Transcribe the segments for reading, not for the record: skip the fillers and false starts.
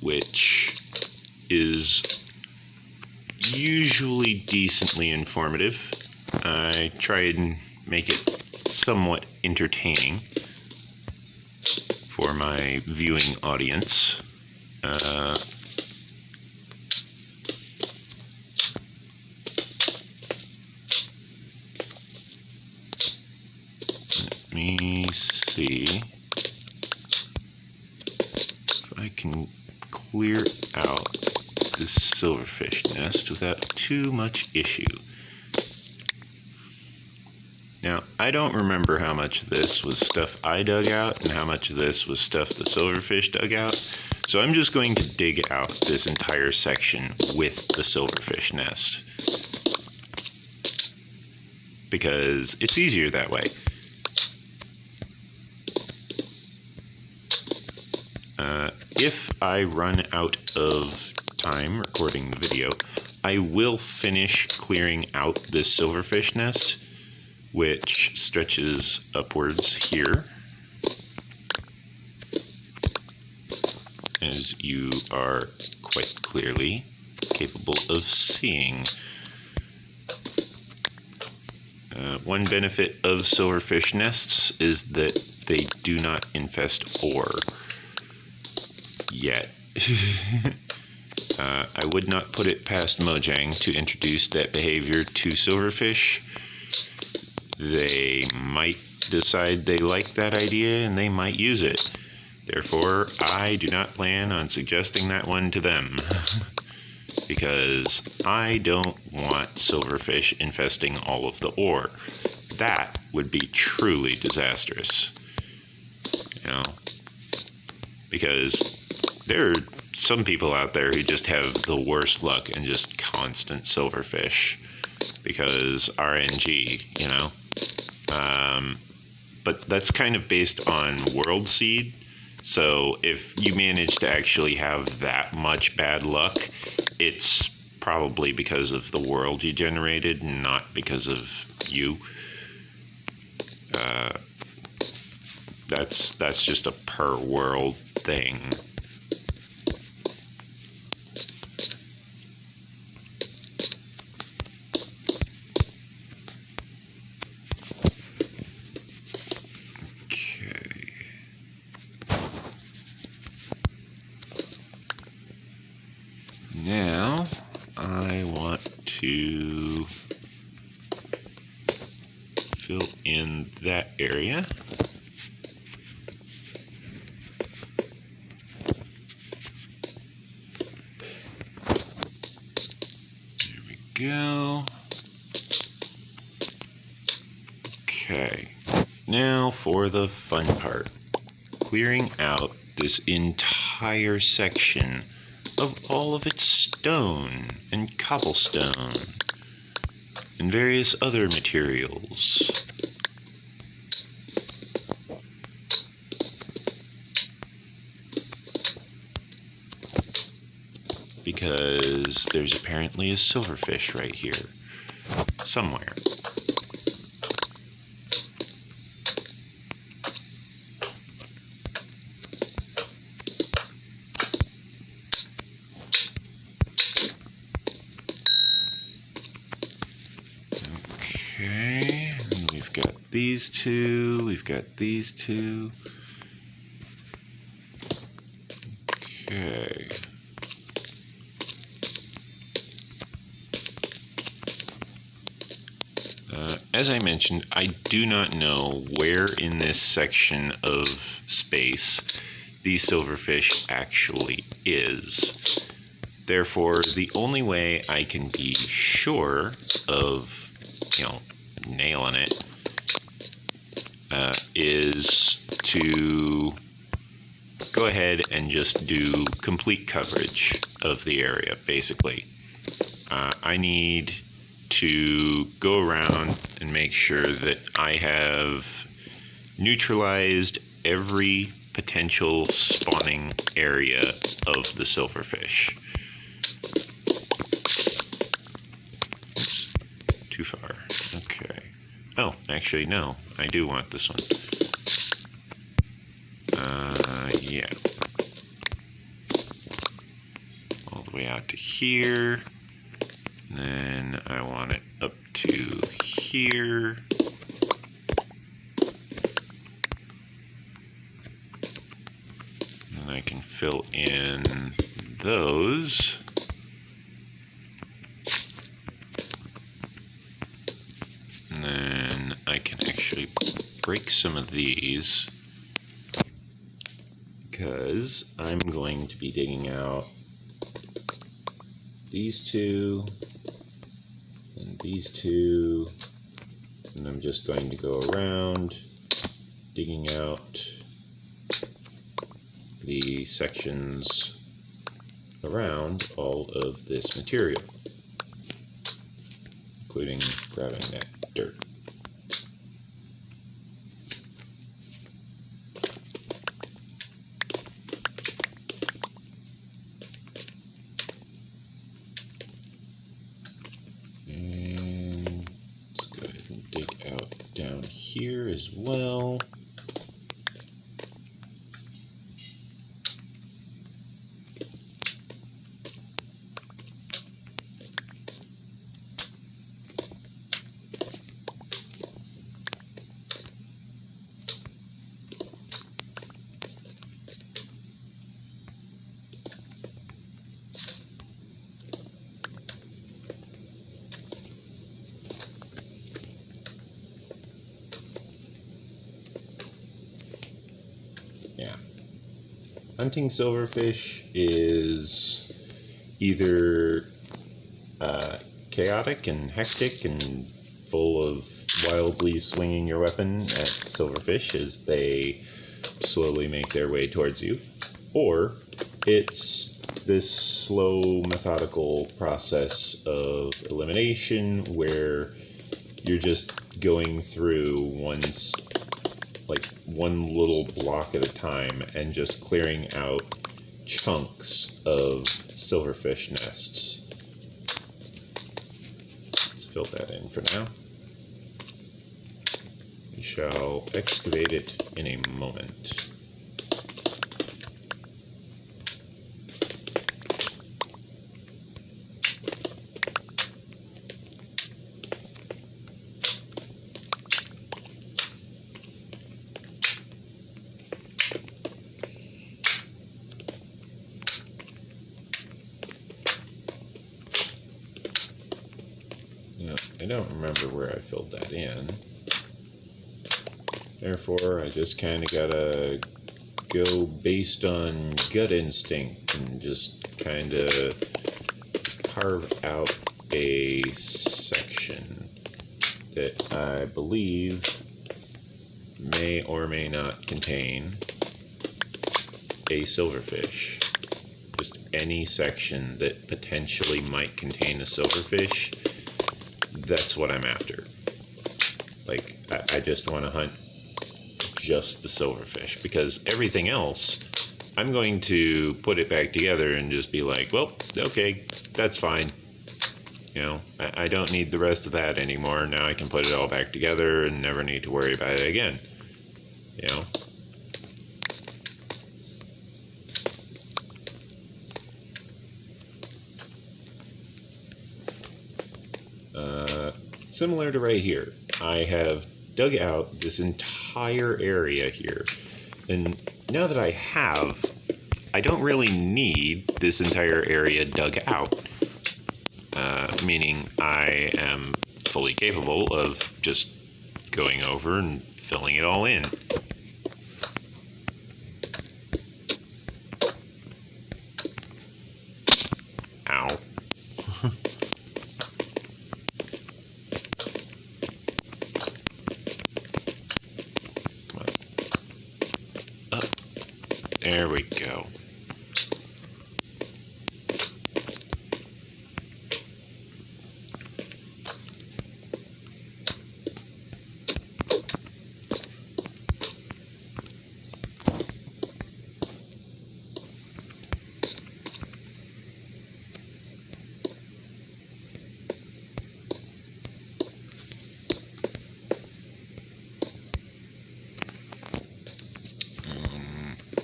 which is usually decently informative. I try and make it somewhat entertaining for my viewing audience. Let me see if I can clear out this silverfish nest without too much issue. Now, I don't remember how much of this was stuff I dug out and how much of this was stuff the silverfish dug out. So I'm just going to dig out this entire section with the silverfish nest, because it's easier that way. If I run out of time recording the video, I will finish clearing out this silverfish nest, which stretches upwards here, as you are quite clearly capable of seeing. One benefit of silverfish nests is that they do not infest ore yet. I would not put it past Mojang to introduce that behavior to silverfish. They might decide they like that idea and they might use it. Therefore, I do not plan on suggesting that one to them, because I don't want silverfish infesting all of the ore. That would be truly disastrous. You know, because there are some people out there who just have the worst luck and just constant silverfish because RNG, you know. But that's kind of based on world seed. So if you manage to actually have that much bad luck, it's probably because of the world you generated, not because of you. That's just a per world thing. Now, I want to fill in that area. There we go. Okay, now for the fun part. Clearing out this entire section of all of its stone and cobblestone and various other materials. Because there's apparently a silverfish right here, somewhere. Okay, and we've got these two, we've got these two. Okay. As I mentioned, I do not know where in this section of space the silverfish actually is. Therefore, the only way I can be sure of, nailing it, is to go ahead and just do complete coverage of the area, basically. I need to go around and make sure that I have neutralized every potential spawning area of the silverfish. Oops, too far. Okay. Oh, actually, no. I do want this one. Yeah. out to here. And then I want it up to here. And I can fill in those. And then I can actually break some of these, because I'm going to be digging out these two and these two, and I'm just going to go around digging out the sections around all of this material, including grabbing that dirt. And let's go ahead and dig out down here as well. Yeah. Hunting silverfish is either chaotic and hectic and full of wildly swinging your weapon at silverfish as they slowly make their way towards you, or it's this slow, methodical process of elimination where you're just going through one little block at a time and just clearing out chunks of silverfish nests. Let's fill that in for now. We shall excavate it in a moment. I don't remember where I filled that in. Therefore, I just kind of gotta go based on gut instinct and just kind of carve out a section that I believe may or may not contain a silverfish. Just any section that potentially might contain a silverfish. That's what I'm after. Like, I just want to hunt just the silverfish, because everything else, I'm going to put it back together and just be like, well, okay, that's fine. You know, I don't need the rest of that anymore. Now I can put it all back together and never need to worry about it again. You know? Similar to right here, I have dug out this entire area here, and now that I have, I don't really need this entire area dug out, meaning I am fully capable of just going over and filling it all in. Ow. There we go.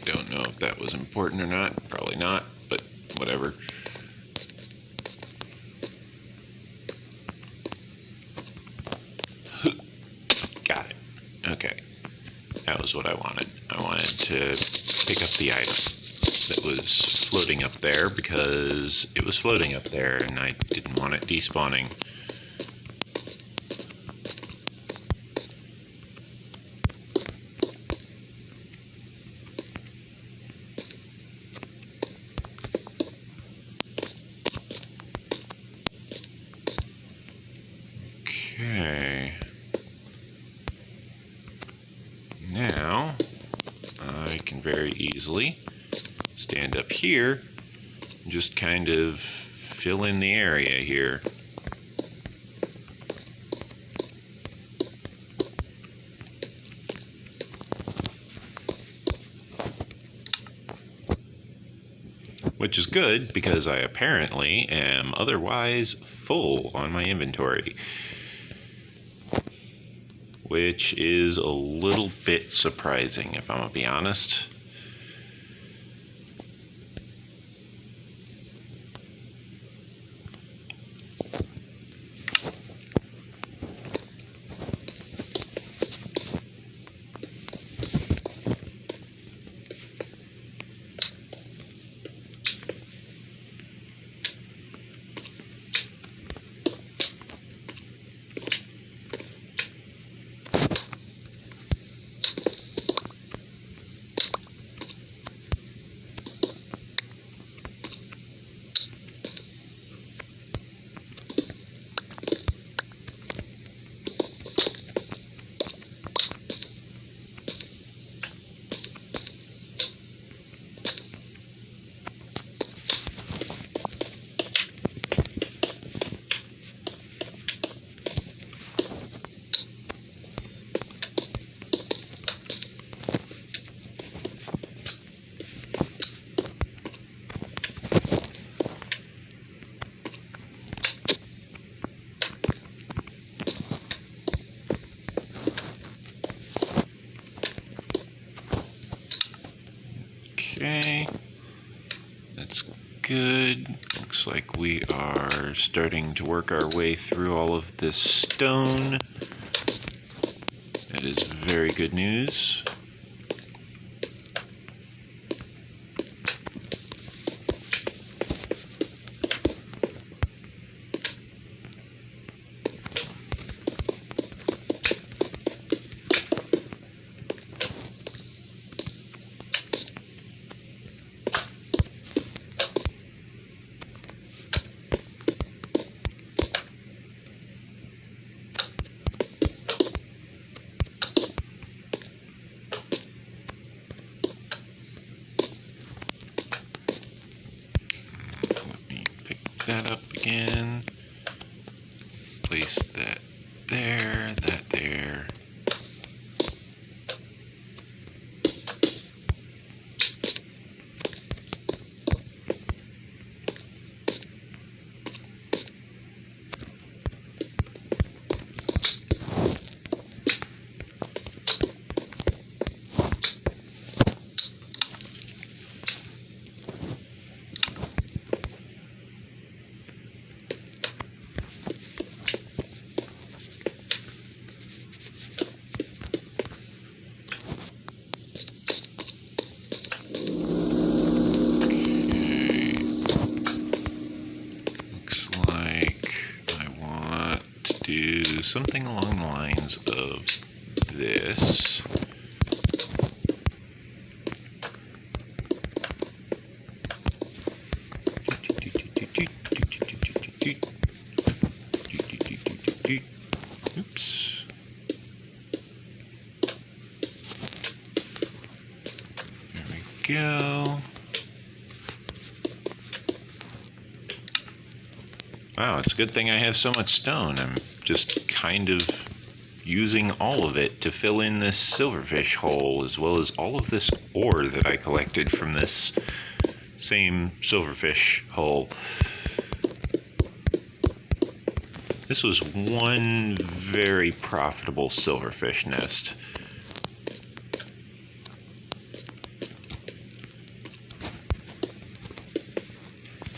Don't know if that was important or not. Probably not, but whatever. That was what I wanted. I wanted to pick up the item that was floating up there because it was floating up there and I didn't want it despawning. Okay. Now, I can very easily stand up here and just kind of fill in the area here. Which is good because I apparently am otherwise full on my inventory. Which is a little bit surprising, if I'm gonna be honest. Okay, that's good. Looks like we are starting to work our way through all of this stone. That is very good news. That up again. Place that there, that there. Something along the lines of this. Oops. There we go. Wow, it's a good thing I have so much stone. I'm just kind of using all of it to fill in this silverfish hole, as well as all of this ore that I collected from this same silverfish hole. This was one very profitable silverfish nest.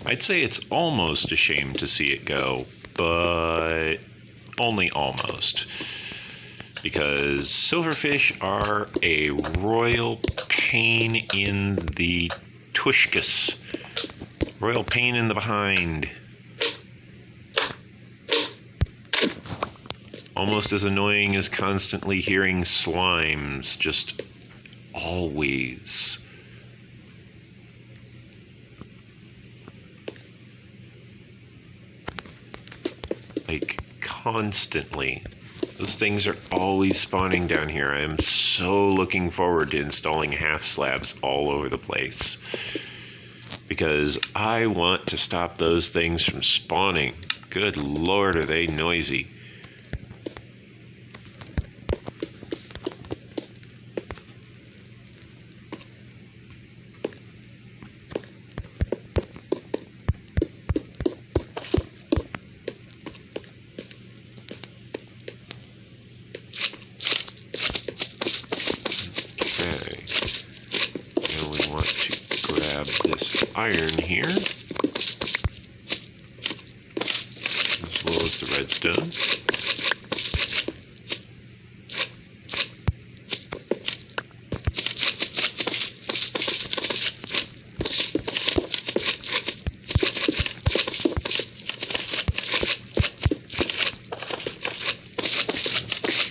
I'd say it's almost a shame to see it go, but only almost. because silverfish are a royal pain in the tushkus. Royal pain in the behind. Almost as annoying as constantly hearing slimes, just always. Like, constantly. Those things are always spawning down here. I am so looking forward to installing half slabs all over the place, because I want to stop those things from spawning. Good Lord, are they noisy. Okay. Now we want to grab this iron here, as well as the redstone.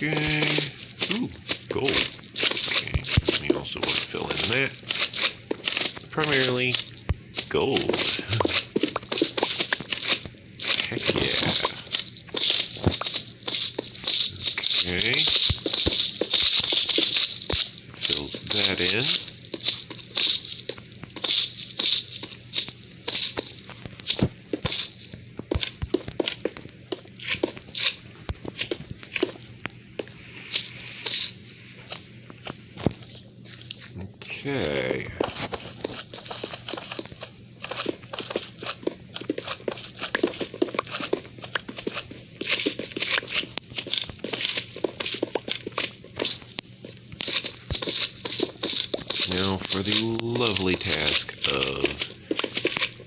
Okay. Ooh, gold. Okay. We also want to fill in that. Primarily gold. Heck yeah. Okay. Fills that in. Okay. Now for the lovely task of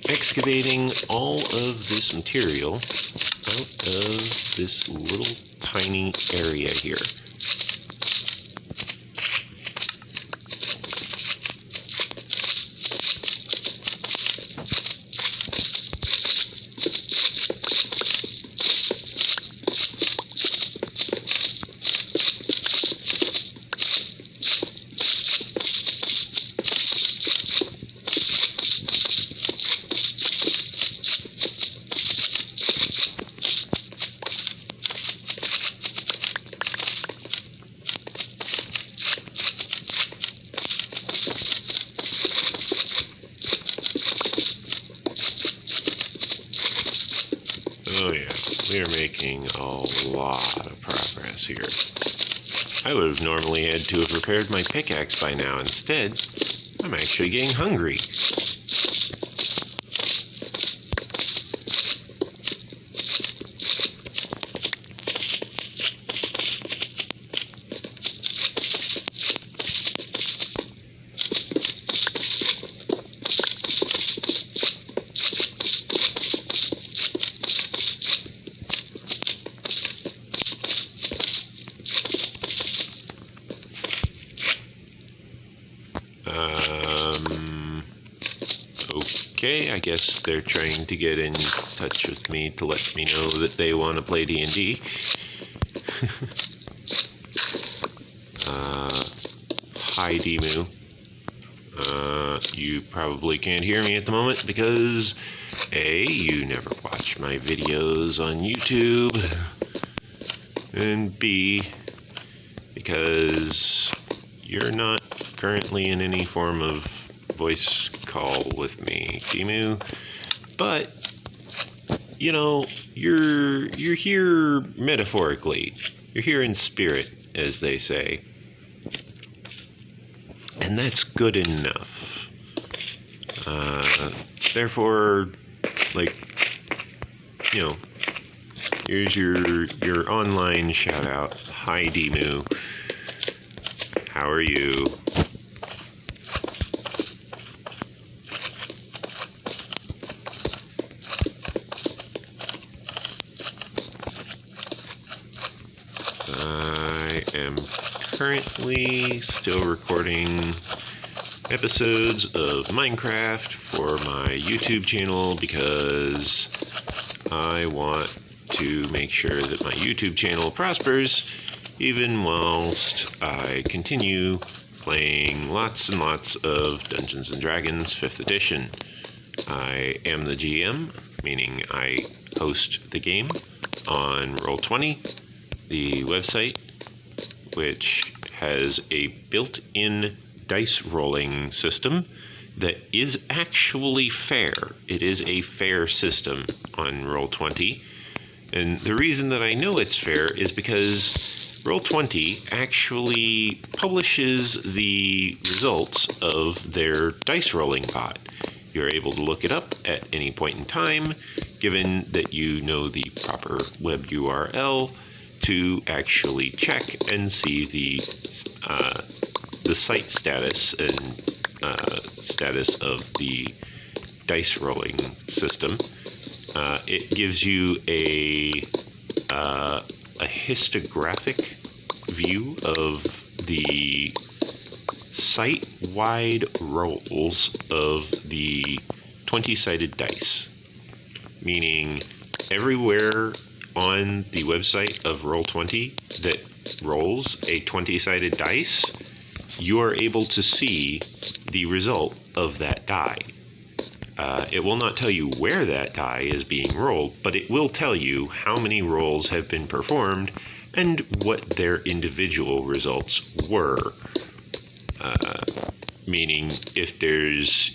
excavating all of this material out of this little tiny area here. Oh yeah, we are making a lot of progress here. I would have normally had to have repaired my pickaxe by now. Instead, I'm actually getting hungry. Okay, I guess they're trying to get in touch with me to let me know that they want to play D&D. Hi, Demu. You probably can't hear me at the moment because A, you never watch my videos on YouTube, and B, because you're not currently in any form of voice call with me, Demu. But you know, you're here metaphorically. You're here in spirit, as they say. And that's good enough. Therefore, like, you know, here's your online shout out. Hi, Demu. How are you? I currently still recording episodes of Minecraft for my YouTube channel because I want to make sure that my YouTube channel prospers even whilst I continue playing lots and lots of Dungeons & Dragons 5th edition. I am the GM, meaning I host the game on Roll20, the website, which has a built-in dice rolling system that is actually fair. It is a fair system on Roll20, and the reason that I know it's fair is because Roll20 actually publishes the results of their dice rolling bot. You're able to look it up at any point in time, given that you know the proper web URL to actually check and see the site status and status of the dice rolling system. It gives you a histographic view of the site-wide rolls of the 20-sided dice, meaning everywhere on the website of Roll20 that rolls a 20-sided dice, you are able to see the result of that die. It will not tell you where that die is being rolled, but it will tell you how many rolls have been performed and what their individual results were. Meaning if there's,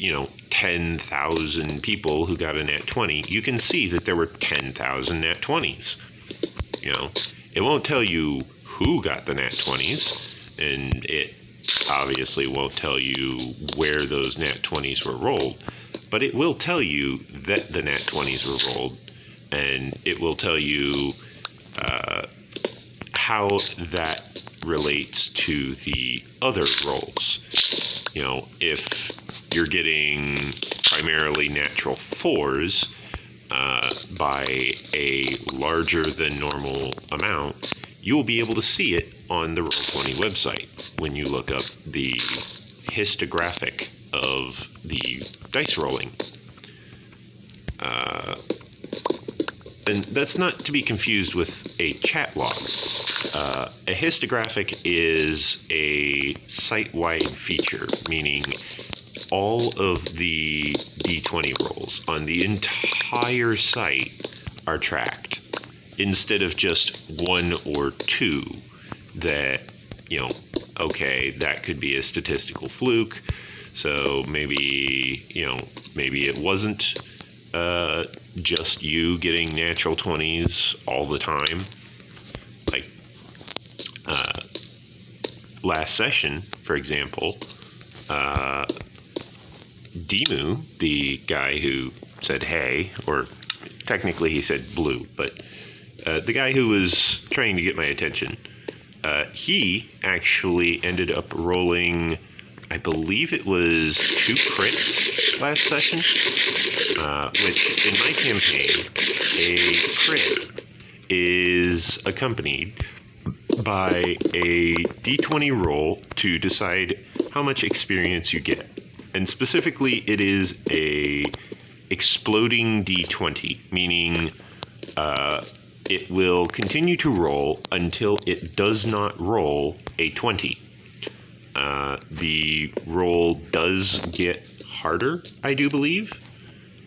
10,000 people who got a nat 20, you can see that there were 10,000 nat 20s. It won't tell you who got the nat 20s, and it obviously won't tell you where those nat 20s were rolled, but it will tell you that the nat 20s were rolled, and it will tell you how that relates to the other rolls. If you're getting primarily natural 4s by a larger than normal amount, you will be able to see it on the Roll20 website when you look up the histographic of the dice rolling. And that's not to be confused with a chat log. A histographic is a site-wide feature, meaning all of the D20 rolls on the entire site are tracked, instead of just one or two that, okay, that could be a statistical fluke, so maybe it wasn't just you getting natural 20s all the time. Like last session, for example, Dimu, the guy who said hey, or technically he said blue, but the guy who was trying to get my attention, he actually ended up rolling, I believe it was 2 crits last session, which in my campaign, a crit is accompanied by a d20 roll to decide how much experience you get. And specifically, it is a exploding d20, meaning it will continue to roll until it does not roll a 20. The roll does get harder, I do believe.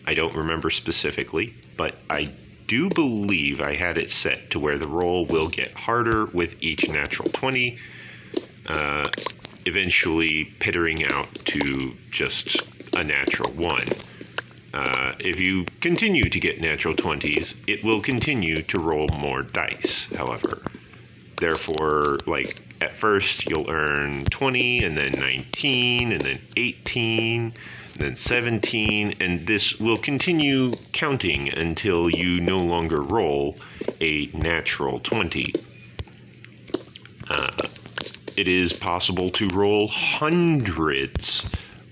I don't remember specifically, but I do believe I had it set to where the roll will get harder with each natural 20, eventually pittering out to just a natural 1. If you continue to get natural 20s, it will continue to roll more dice, however. Therefore, at first you'll earn 20, and then 19, and then 18, and then 17, and this will continue counting until you no longer roll a natural 20. It is possible to roll hundreds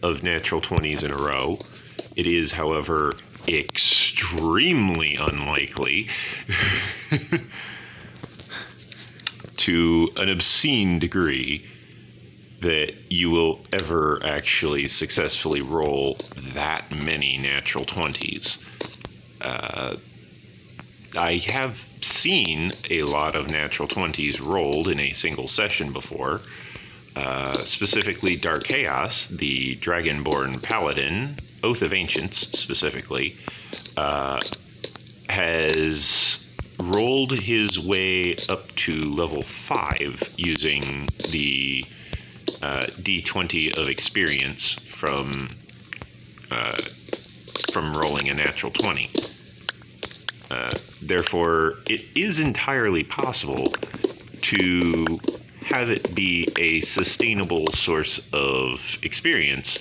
of natural 20s in a row. It is, however, extremely unlikely to an obscene degree that you will ever actually successfully roll that many natural 20s. I have seen a lot of natural 20s rolled in a single session before. Specifically Dark Chaos, the Dragonborn Paladin, Oath of Ancients specifically, has rolled his way up to level 5 using the D20 of experience from rolling a natural 20. Therefore, it is entirely possible to have it be a sustainable source of experience.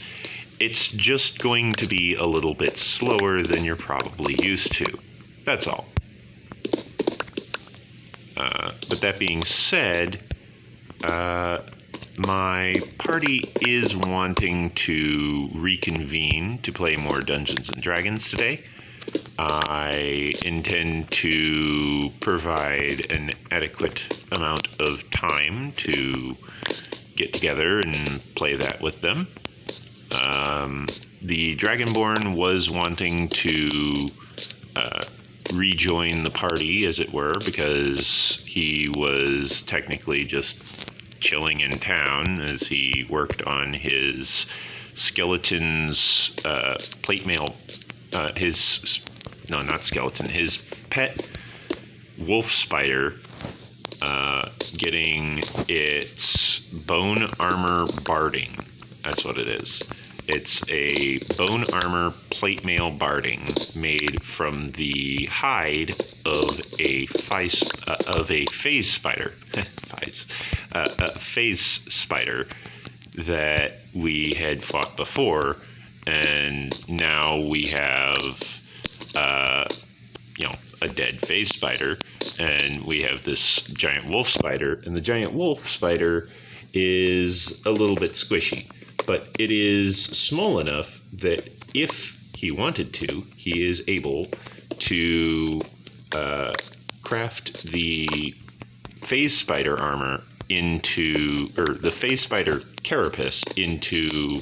It's just going to be a little bit slower than you're probably used to. That's all. But that being said, my party is wanting to reconvene to play more Dungeons and Dragons today. I intend to provide an adequate amount of time to get together and play that with them. The Dragonborn was wanting to rejoin the party, as it were, because he was technically just chilling in town as he worked on his skeleton's plate mail, his pet wolf spider, getting its bone armor barding. That's what it is. It's a bone armor plate mail barding made from the hide of a phase spider, phase spider that we had fought before, and now we have a dead phase spider, and we have this giant wolf spider, and the giant wolf spider is a little bit squishy, but it is small enough that if he wanted to, he is able to craft the phase spider armor or the phase spider carapace into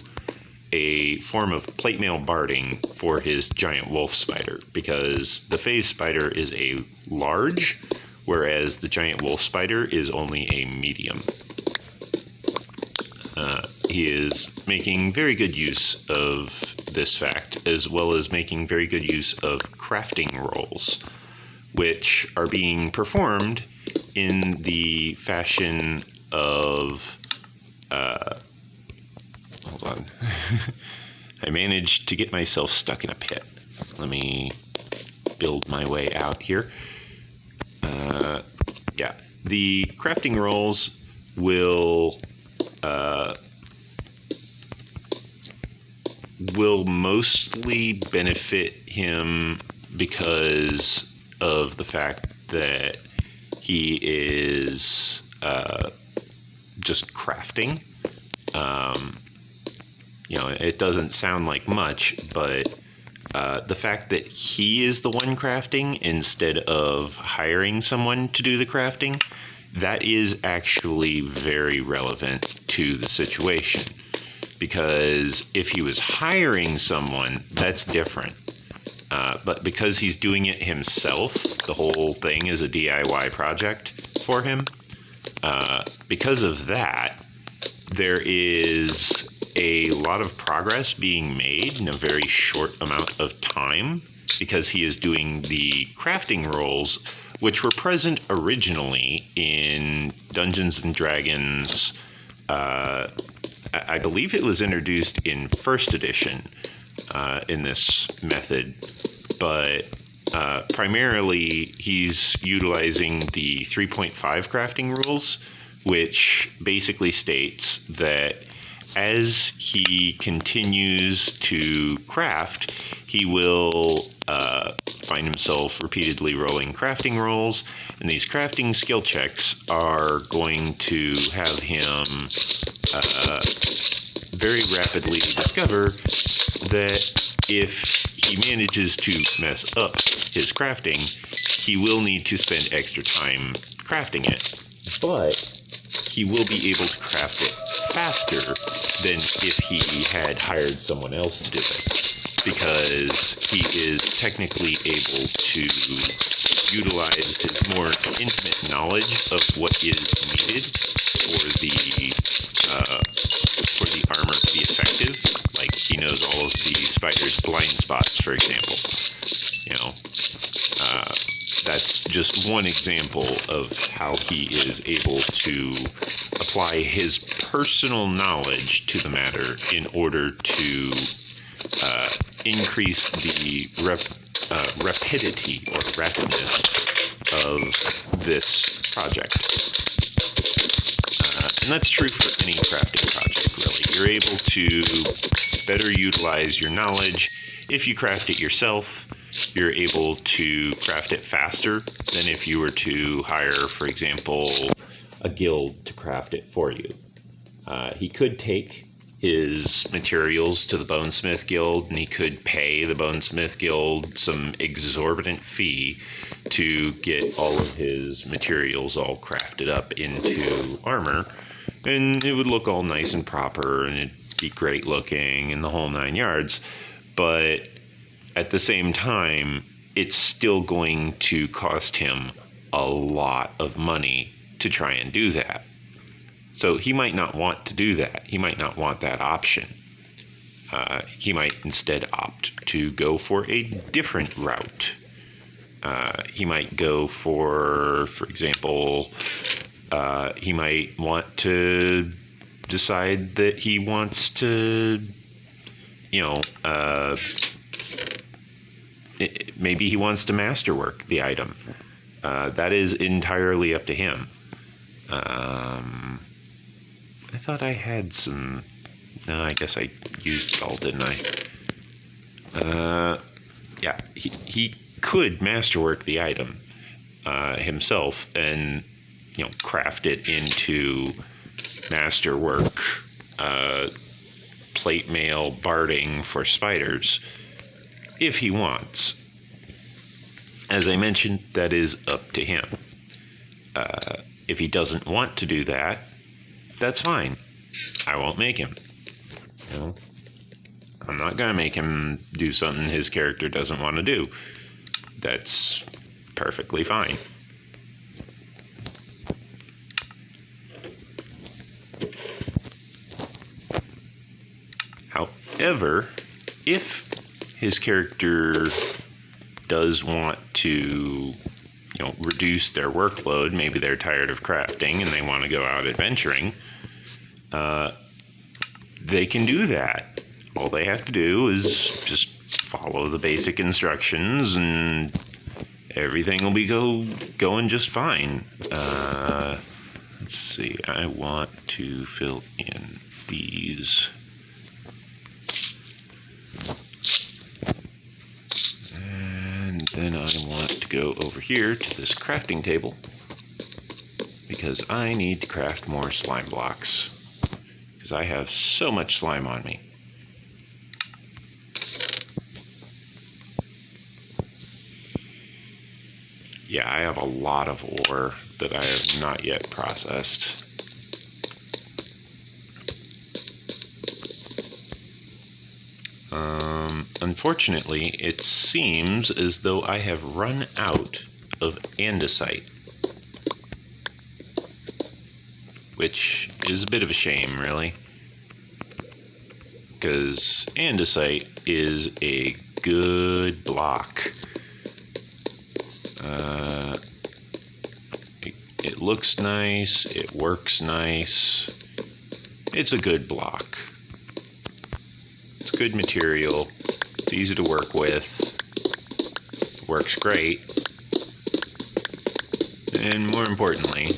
a form of plate mail barding for his giant wolf spider, because the phase spider is a large, whereas the giant wolf spider is only a medium. He is making very good use of this fact, as well as making very good use of crafting rolls, which are being performed in the fashion of hold on. I managed to get myself stuck in a pit. Let me build my way out here. The crafting rolls will mostly benefit him because of the fact that he is just crafting. It doesn't sound like much, but the fact that he is the one crafting instead of hiring someone to do the crafting, that is actually very relevant to the situation. Because if he was hiring someone, that's different. But because he's doing it himself, the whole thing is a DIY project for him. Because of that, there is a lot of progress being made in a very short amount of time, because he is doing the crafting rolls, which were present originally in Dungeons and Dragons. I believe it was introduced in first edition in this method, but primarily he's utilizing the 3.5 crafting rules, which basically states that as he continues to craft, he will find himself repeatedly rolling crafting rolls, and these crafting skill checks are going to have him very rapidly discover that if he manages to mess up his crafting, he will need to spend extra time crafting it. but he will be able to craft it faster than if he had hired someone else to do it, because he is technically able to utilize his more intimate knowledge of what is needed for the armor to be effective. Like, he knows all of the spider's blind spots, for example. That's just one example of how he is able to apply his personal knowledge to the matter in order to increase the rapidity or rapidness of this project. And that's true for any crafting project, really. You're able to better utilize your knowledge. If you craft it yourself, you're able to craft it faster than if you were to hire, for example, a guild to craft it for you. He could take his materials to the Bonesmith Guild, and he could pay the Bonesmith Guild some exorbitant fee to get all of his materials all crafted up into armor, and it would look all nice and proper, and it'd be great looking, and the whole 9 yards. But at the same time, it's still going to cost him a lot of money to try and do that. So he might not want to do that. He might not want that option. He might instead opt to go for a different route. He might go for example, he might want to decide that he wants to, maybe he wants to masterwork the item. That is entirely up to him. I thought I had some... No, I guess I used it all, didn't I? Yeah, he could masterwork the item himself and, craft it into masterwork, plate mail barding for spiders, if he wants. As I mentioned, that is up to him. If he doesn't want to do that, that's fine. I won't make him. I'm not going to make him do something his character doesn't want to do. That's perfectly fine. However, if his character does want to, reduce their workload, maybe they're tired of crafting and they want to go out adventuring, they can do that. All they have to do is just follow the basic instructions and everything will be going just fine. Let's see, I want to fill in these. And then I want to go over here to this crafting table because I need to craft more slime blocks because I have so much slime on me. Yeah, I have a lot of ore that I have not yet processed. Unfortunately, it seems as though I have run out of andesite, which is a bit of a shame, really, because andesite is a good block. It looks nice, it works nice, it's a good block. It's good material, it's easy to work with, works great, and more importantly,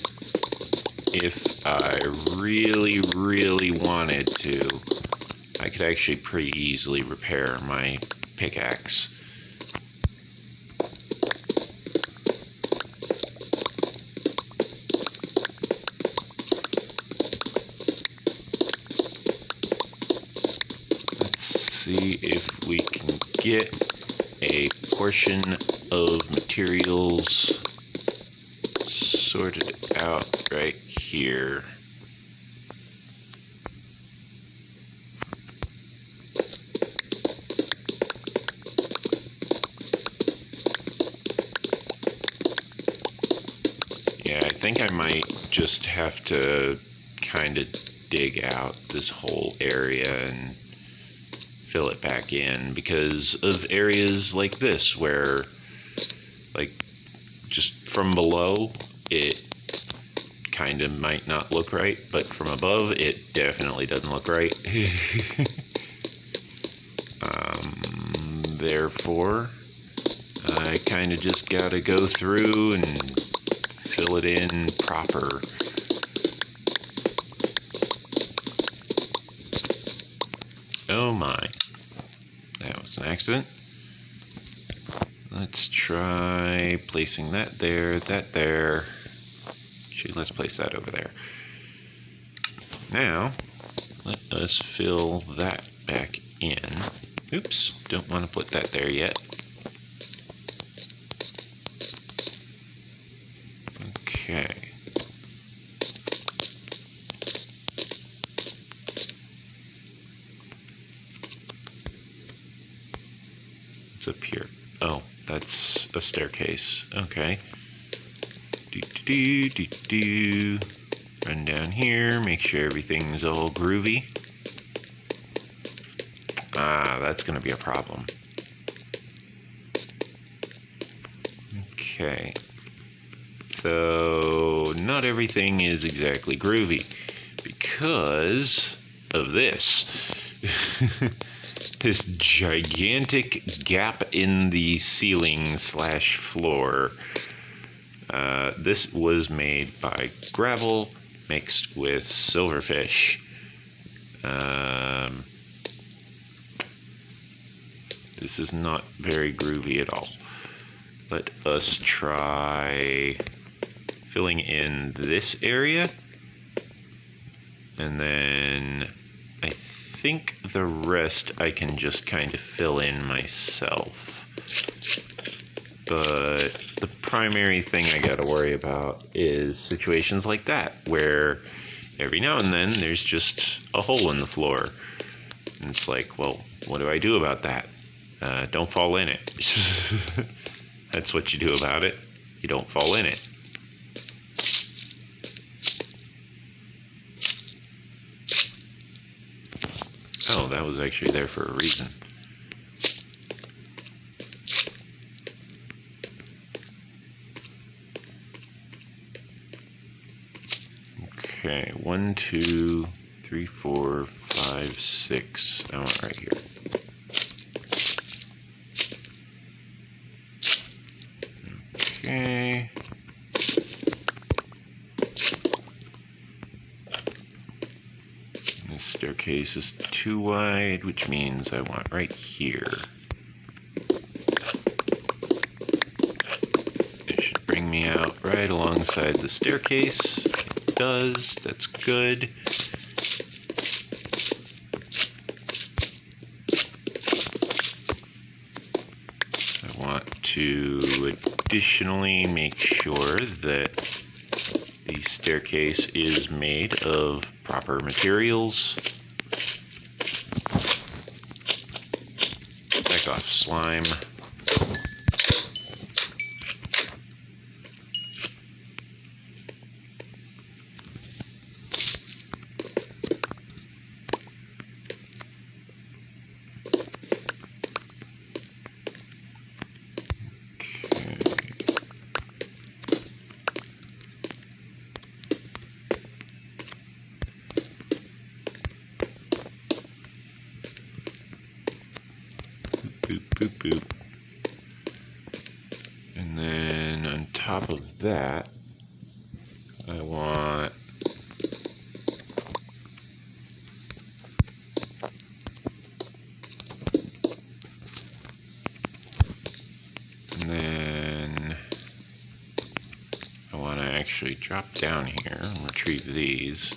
if I really, really wanted to, I could actually pretty easily repair my pickaxe. See if we can get a portion of materials sorted out right here. Yeah, I think I might just have to kind of dig out this whole area and fill it back in because of areas like this where, like, just from below it kind of might not look right, but from above it definitely doesn't look right. Therefore I kind of just gotta go through and fill it in proper. Oh my, that was an accident. Let's try placing that there, that there. Actually, let's place that over there. Now, let us fill that back in. Oops, don't want to put that there yet. Okay. What's up here? Oh, that's a staircase. Okay. Run down here, make sure everything's all groovy. Ah, that's gonna be a problem. Okay. So, not everything is exactly groovy because of this. This gigantic gap in the ceiling / floor. This was made by gravel mixed with silverfish. This is not very groovy at all. Let us try filling in this area, and then I think the rest I can just kind of fill in myself. But the primary thing I gotta worry about is situations like that, where every now and then there's just a hole in the floor. And it's like, well, what do I do about that? Don't fall in it. That's what you do about it. You don't fall in it. Oh, that was actually there for a reason. Okay, 1, 2, 3, 4, 5, 6. I want right here. Okay. This staircase is too wide, which means I want right here. It should bring me out right alongside the staircase. It does. That's good. I want to additionally make sure that the staircase is made of proper materials. Back off, slime. Boop, boop, boop. And then on top of that, I want to actually drop down here and retrieve these,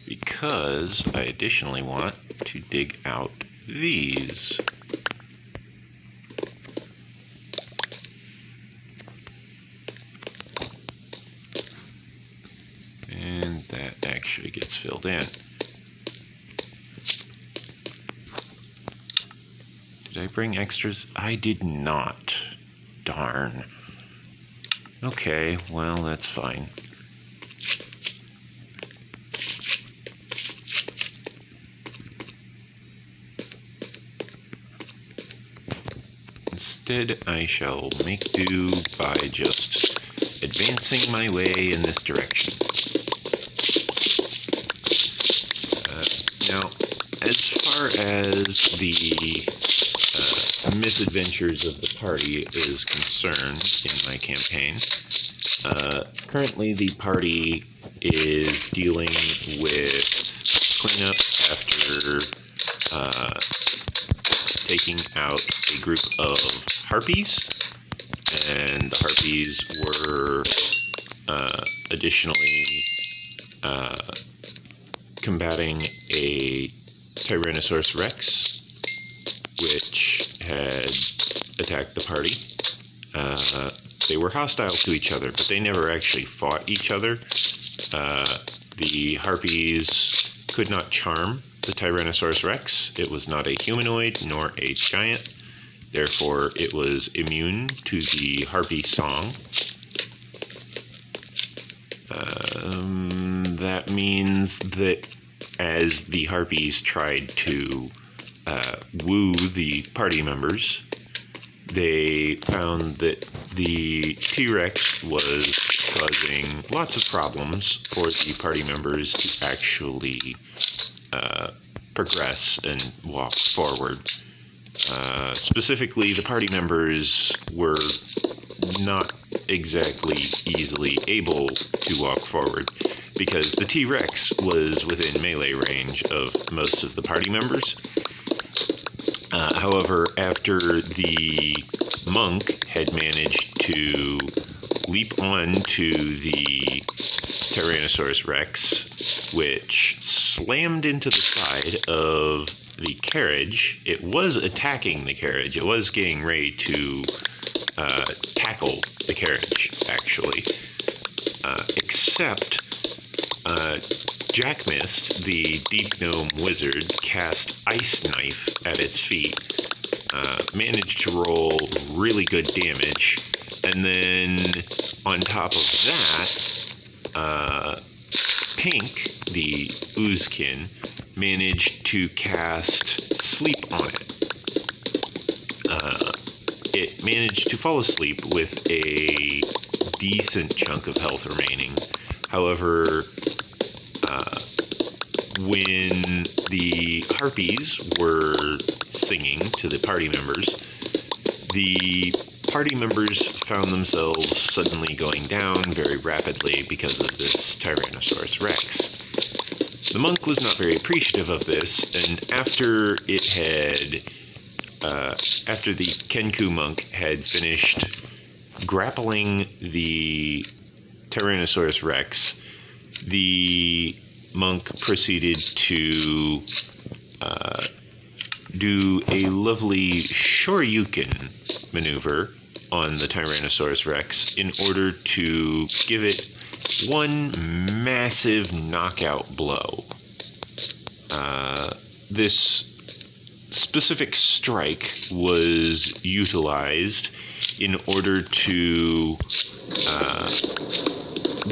because I additionally want to dig out these. filled in. Did I bring extras? I did not. Darn. Okay, well, that's fine. Instead, I shall make do by just advancing my way in this direction. Now, as far as the misadventures of the party is concerned in my campaign, currently the party is dealing with cleanup after taking out a group of harpies, and the harpies were additionally combating a Tyrannosaurus Rex, which had attacked the party. They were hostile to each other, but they never actually fought each other. The harpies could not charm the Tyrannosaurus Rex. It was not a humanoid nor a giant. Therefore, it was immune to the harpy song. That means that as the harpies tried to woo the party members, they found that the T-Rex was causing lots of problems for the party members to actually progress and walk forward. Specifically, the party members were not exactly easily able to walk forward because the T-Rex was within melee range of most of the party members. However, after the monk had managed to leap onto the Tyrannosaurus Rex, which slammed into the side of the carriage, it was attacking the carriage. It was getting ready to tackle the carriage, actually. Except Jack Mist, the Deep Gnome Wizard, cast Ice Knife at its feet, managed to roll really good damage, and then on top of that, Pink, the Oozekin, managed to cast Sleep on it. It managed to fall asleep with a decent chunk of health remaining. However, when the harpies were singing to the party members, the party members found themselves suddenly going down very rapidly because of this Tyrannosaurus Rex. The monk was not very appreciative of this, and after the Kenku monk had finished grappling the Tyrannosaurus Rex, the monk proceeded to do a lovely Shoryuken maneuver on the Tyrannosaurus Rex in order to give it one massive knockout blow. This specific strike was utilized in order to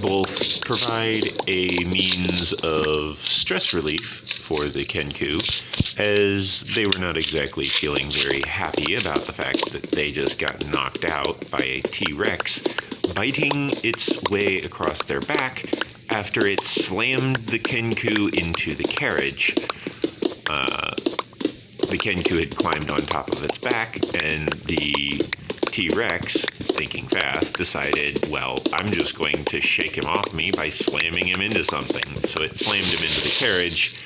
both provide a means of stress relief for the Kenku, as they were not exactly feeling very happy about the fact that they just got knocked out by a T-Rex biting its way across their back after it slammed the Kenku into the carriage. The Kenku had climbed on top of its back, and the T-Rex, thinking fast, decided, well, I'm just going to shake him off me by slamming him into something. So it slammed him into the carriage,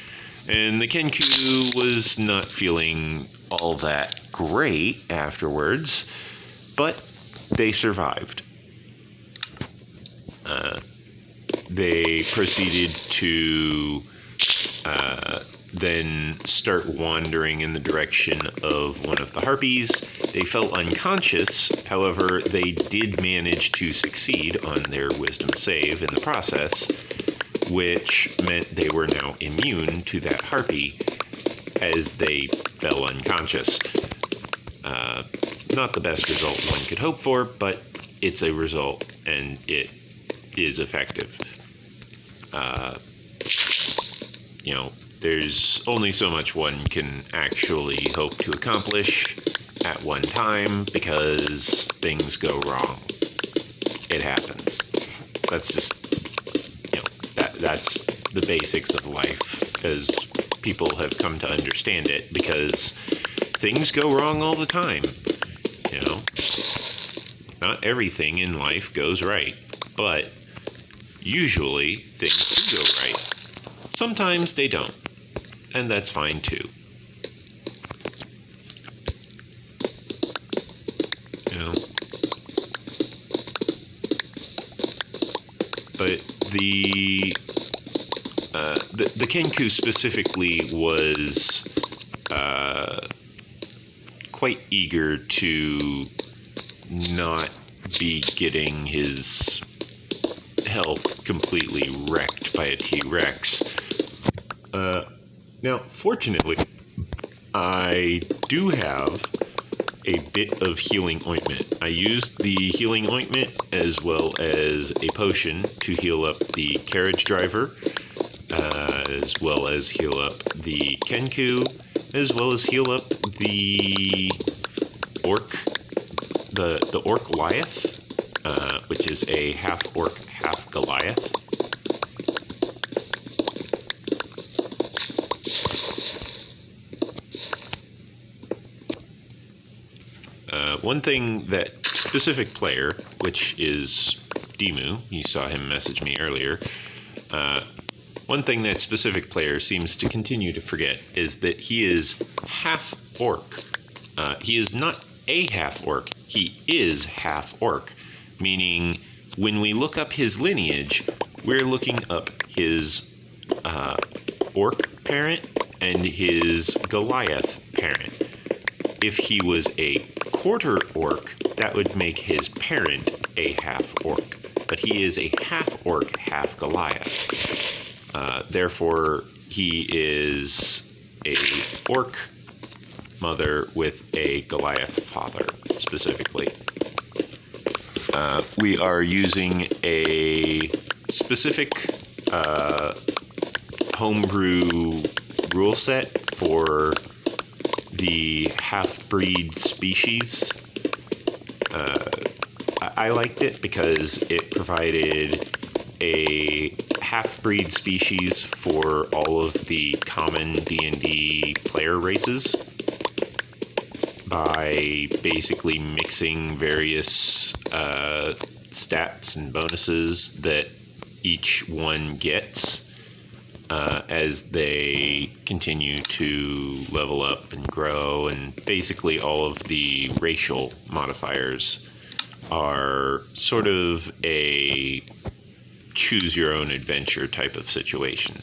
and the Kenku was not feeling all that great afterwards, but they survived. They proceeded to then start wandering in the direction of one of the harpies. They fell unconscious, however, they did manage to succeed on their wisdom save in the process, which meant they were now immune to that harpy as they fell unconscious. Not the best result one could hope for, but it's a result, and it is effective. There's only so much one can actually hope to accomplish at one time because things go wrong. It happens. That's just, that's the basics of life as people have come to understand it, because things go wrong all the time. Not everything in life goes right, but usually things do go right. Sometimes they don't, and that's fine too. But the Kenku specifically was quite eager to not be getting his health completely wrecked by a T-Rex. Now, fortunately, I do have a bit of healing ointment. I used the healing ointment as well as a potion to heal up the carriage driver, as well as heal up the Kenku, as well as heal up the orc, the orc Goliath, which is a half orc, half Goliath. One thing that specific player, which is Demu, you saw him message me earlier, one thing that specific player seems to continue to forget is that he is half orc. He is not a half orc, he is half orc, meaning when we look up his lineage, we're looking up his orc parent and his Goliath parent. If he was a quarter orc, that would make his parent a half orc, but he is a half orc, half Goliath. Therefore, he is a orc mother with a Goliath father, specifically. We are using a specific homebrew rule set for the half-breed species. I liked it because it provided a half-breed species for all of the common D&D player races by basically mixing various stats and bonuses that each one gets as they continue to level up and grow, and basically all of the racial modifiers are sort of a choose-your-own-adventure type of situation.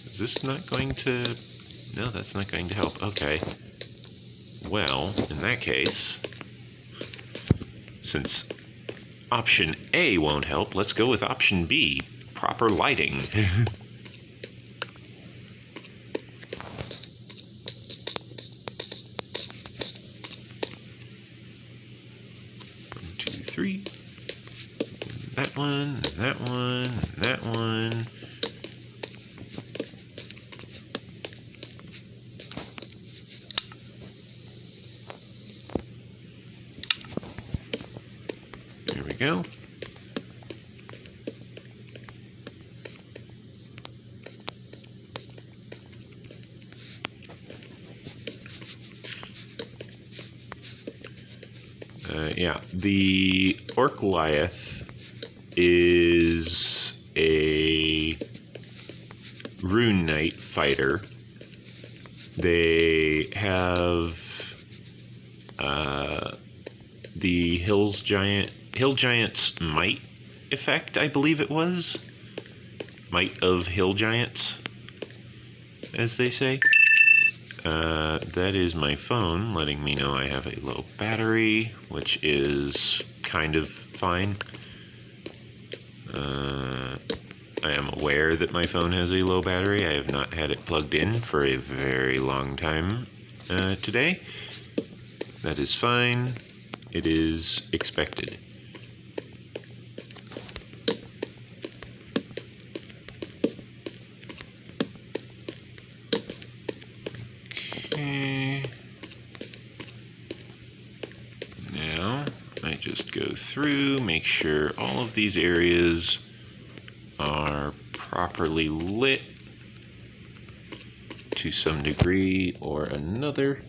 Is this not going to... No, that's not going to help. Okay. Well, in that case, since option A won't help, let's go with option B. Proper lighting. 1, 2, 3. That one, and that one, and that one. There we go. Yeah, the Orc Goliath is a Rune Knight fighter. They have the Hill Giant's Might effect, I believe it was. Might of Hill Giants, as they say. That is my phone letting me know I have a low battery, which is kind of fine. I am aware that my phone has a low battery. I have not had it plugged in for a very long time today. That is fine. It is expected. Okay. Now, I just go through, make sure all of these areas are properly lit to some degree or another.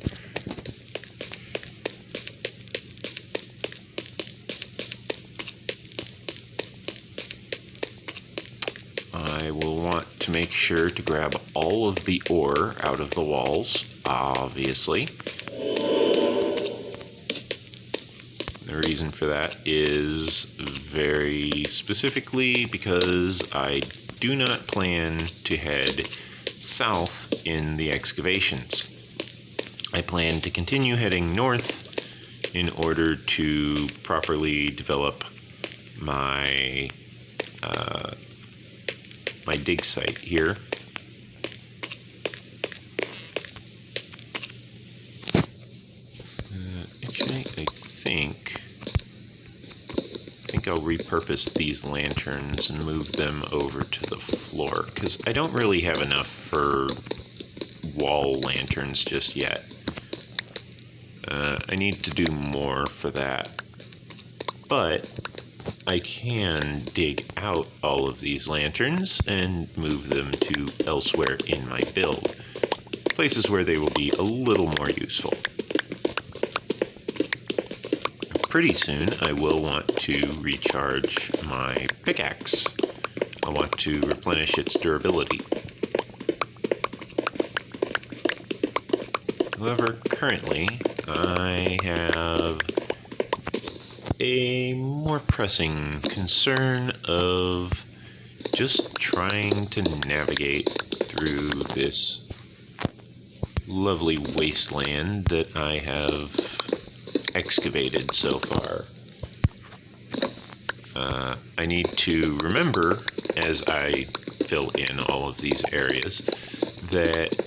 I will want to make sure to grab all of the ore out of the walls, obviously. The reason for that is very specifically because I do not plan to head south in the excavations. I plan to continue heading north in order to properly develop my my dig site here. Actually, I think I'll repurpose these lanterns and move them over to the floor, because I don't really have enough for wall lanterns just yet. I need to do more for that, but I can dig out all of these lanterns and move them to elsewhere in my build, places where they will be a little more useful. Pretty soon I will want to recharge my pickaxe. I want to replenish its durability. However, currently I have a more pressing concern of just trying to navigate through this lovely wasteland that I have excavated so far. I need to remember, as I fill in all of these areas, that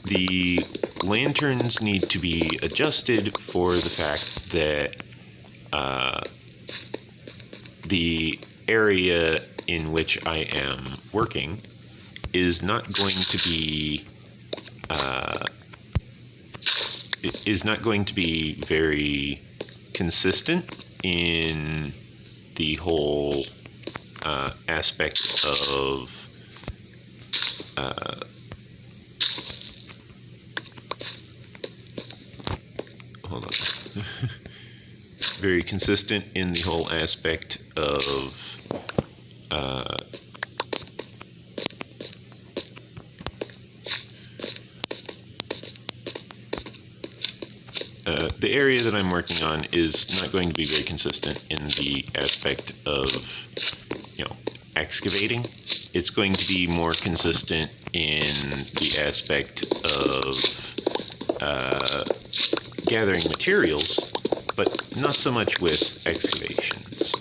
the lanterns need to be adjusted for the fact that the area in which I am working is not going to be very consistent in the whole aspect of hold on. Very consistent in the whole aspect of the area that I'm working on is not going to be very consistent in the aspect of, excavating. It's going to be more consistent in the aspect of gathering materials, but not so much with excavations.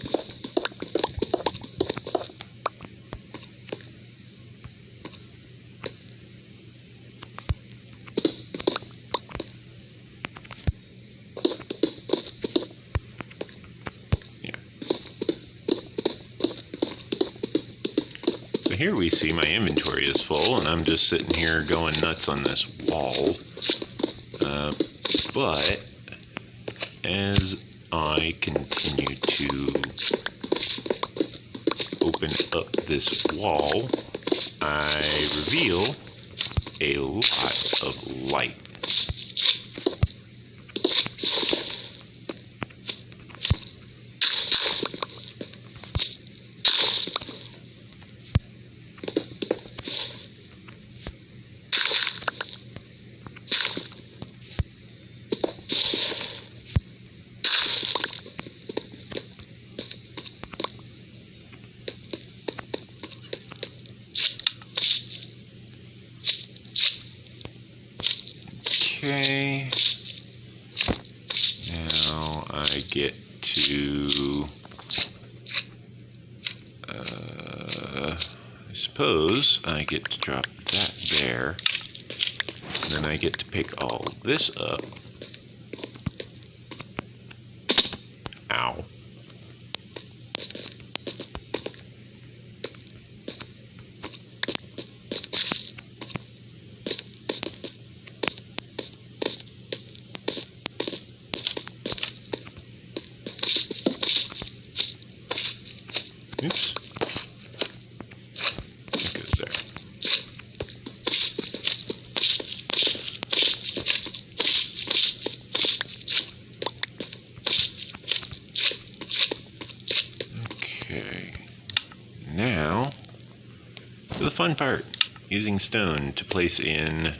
Here we see my inventory is full, and I'm just sitting here going nuts on this wall. But as I continue to open up this wall, I reveal a lot of light. Okay, now I get to suppose I get to drop that there. And then I get to pick all this up. Ow. Oops. That goes there. Okay. Now, to the fun part. Using stone to place in